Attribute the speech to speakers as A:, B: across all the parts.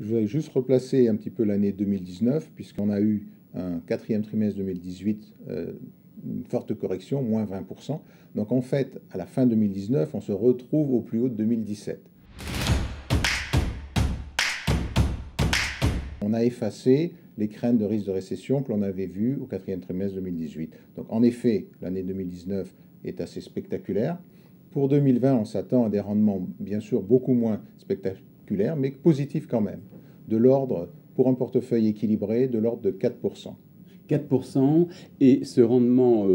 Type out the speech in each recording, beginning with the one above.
A: Je vais juste replacer un petit peu l'année 2019, puisqu'on a eu un quatrième trimestre 2018, une forte correction, moins 20%. Donc en fait, à la fin 2019, on se retrouve au plus haut de 2017. On a effacé les craintes de risque de récession que l'on avait vues au quatrième trimestre 2018. Donc en effet, l'année 2019 est assez spectaculaire. Pour 2020, on s'attend à des rendements bien sûr beaucoup moins spectaculaires, mais positifs quand même, de l'ordre, pour un portefeuille équilibré, de l'ordre de 4%.
B: 4%, et ce rendement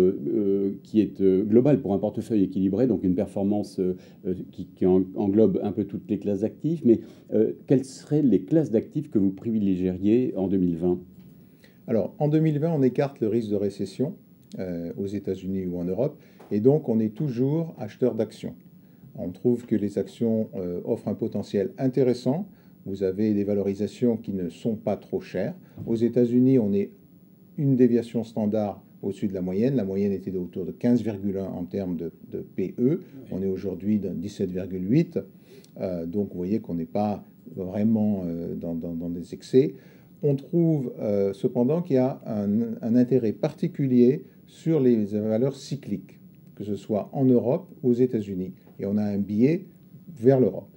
B: qui est global pour un portefeuille équilibré, donc une performance qui englobe un peu toutes les classes d'actifs, mais quelles seraient les classes d'actifs que vous privilégieriez en 2020?
A: Alors, en 2020, on écarte le risque de récession aux États-Unis ou en Europe, et donc on est toujours acheteur d'actions. On trouve que les actions offrent un potentiel intéressant. Vous avez des valorisations qui ne sont pas trop chères. Aux États-Unis, on est une déviation standard au-dessus de la moyenne. La moyenne était autour de 15,1 en termes de PE. Oui. On est aujourd'hui dans 17,8. Donc vous voyez qu'on n'est pas vraiment dans des excès. On trouve cependant qu'il y a un intérêt particulier sur les valeurs cycliques, que ce soit en Europe ou aux États-Unis. Et on a un biais vers l'Europe.